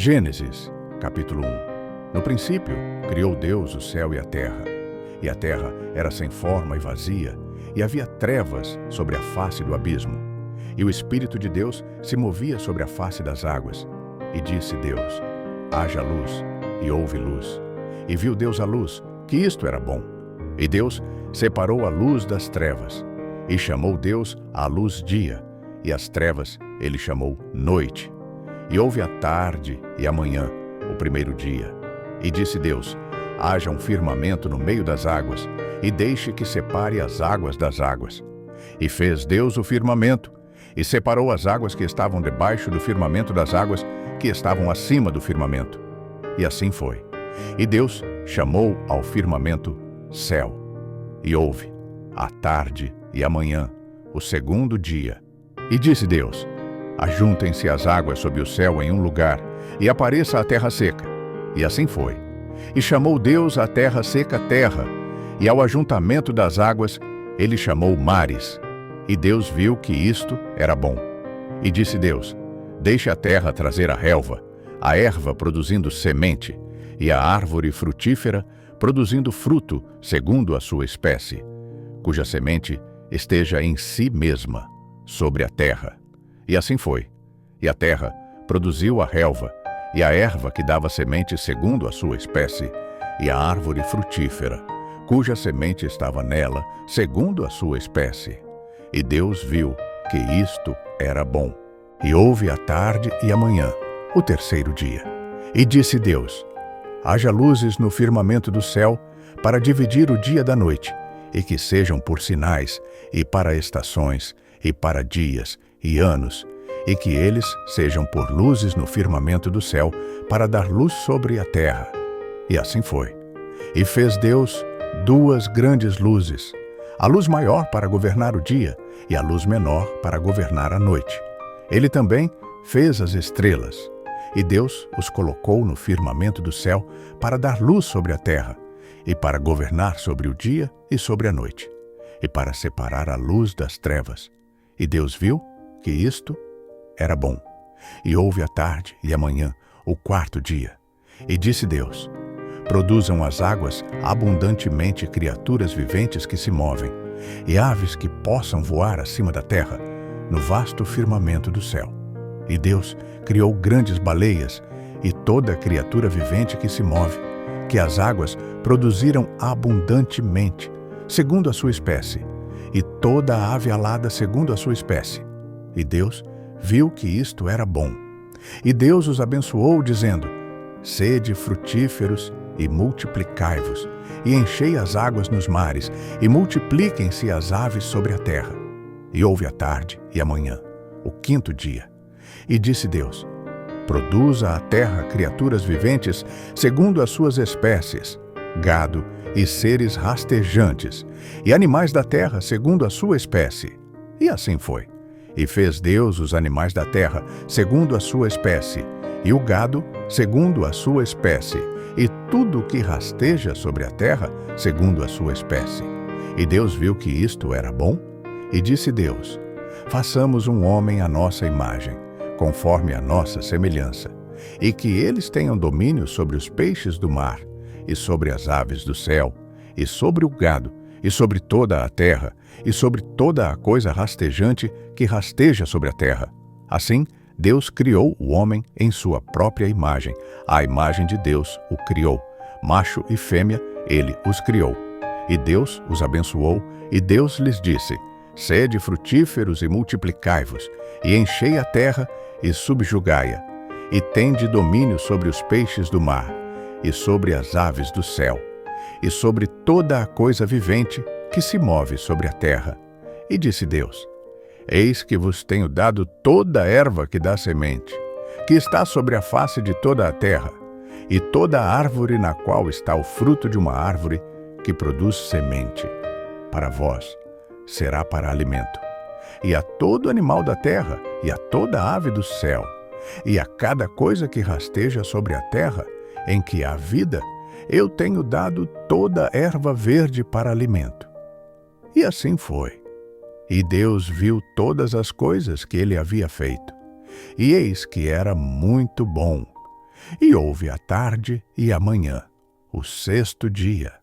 Gênesis, capítulo 1. No princípio, criou Deus o céu e a terra era sem forma e vazia, e havia trevas sobre a face do abismo. E o Espírito de Deus se movia sobre a face das águas. E disse Deus: haja luz, e houve luz. E viu Deus a luz, que isto era bom. E Deus separou a luz das trevas. E chamou Deus a luz dia, e as trevas ele chamou noite. E houve a tarde e a manhã, o primeiro dia. E disse Deus: haja um firmamento no meio das águas, e deixe que separe as águas das águas. E fez Deus o firmamento, e separou as águas que estavam debaixo do firmamento das águas que estavam acima do firmamento. E assim foi. E Deus chamou ao firmamento céu. E houve a tarde e a manhã, o segundo dia. E disse Deus: ajuntem-se as águas sob o céu em um lugar, e apareça a terra seca. E assim foi. E chamou Deus a terra seca terra, e ao ajuntamento das águas ele chamou mares. E Deus viu que isto era bom. E disse Deus: deixe a terra trazer a relva, a erva produzindo semente, e a árvore frutífera produzindo fruto segundo a sua espécie, cuja semente esteja em si mesma sobre a terra. E assim foi. E a terra produziu a relva, e a erva que dava semente segundo a sua espécie, e a árvore frutífera, cuja semente estava nela segundo a sua espécie. E Deus viu que isto era bom. E houve a tarde e a manhã, o terceiro dia. E disse Deus: haja luzes no firmamento do céu para dividir o dia da noite, e que sejam por sinais, e para estações, e para dias e anos, e que eles sejam por luzes no firmamento do céu para dar luz sobre a terra. E assim foi. E fez Deus duas grandes luzes, a luz maior para governar o dia e a luz menor para governar a noite. Ele também fez as estrelas, e Deus os colocou no firmamento do céu para dar luz sobre a terra, e para governar sobre o dia e sobre a noite, e para separar a luz das trevas. E Deus viu que isto era bom. E houve a tarde e a manhã, o quarto dia. E disse Deus: produzam as águas abundantemente criaturas viventes que se movem, e aves que possam voar acima da terra, no vasto firmamento do céu. E Deus criou grandes baleias, e toda criatura vivente que se move, que as águas produziram abundantemente, segundo a sua espécie, e toda a ave alada segundo a sua espécie. E Deus viu que isto era bom. E Deus os abençoou, dizendo: sede frutíferos e multiplicai-vos, e enchei as águas nos mares, e multipliquem-se as aves sobre a terra. E houve a tarde e a manhã, o quinto dia. E disse Deus: produza a terra criaturas viventes segundo as suas espécies, gado e seres rastejantes, e animais da terra segundo a sua espécie. E assim foi. E fez Deus os animais da terra segundo a sua espécie, e o gado segundo a sua espécie, e tudo o que rasteja sobre a terra segundo a sua espécie. E Deus viu que isto era bom, e disse Deus: façamos um homem à nossa imagem, conforme a nossa semelhança, e que eles tenham domínio sobre os peixes do mar, e sobre as aves do céu, e sobre o gado, e sobre toda a terra, e sobre toda a coisa rastejante que rasteja sobre a terra. Assim, Deus criou o homem em sua própria imagem. A imagem de Deus o criou. Macho e fêmea, ele os criou. E Deus os abençoou, e Deus lhes disse: sede frutíferos e multiplicai-vos, e enchei a terra e subjugai-a, e tende domínio sobre os peixes do mar, e sobre as aves do céu, e sobre toda a coisa vivente que se move sobre a terra. E disse Deus: eis que vos tenho dado toda a erva que dá semente, que está sobre a face de toda a terra, e toda a árvore na qual está o fruto de uma árvore que produz semente. Para vós será para alimento. E a todo animal da terra, e a toda ave do céu, e a cada coisa que rasteja sobre a terra, em que há vida, eu tenho dado toda erva verde para alimento. E assim foi. E Deus viu todas as coisas que ele havia feito, e eis que era muito bom. E houve a tarde e a manhã, o sexto dia.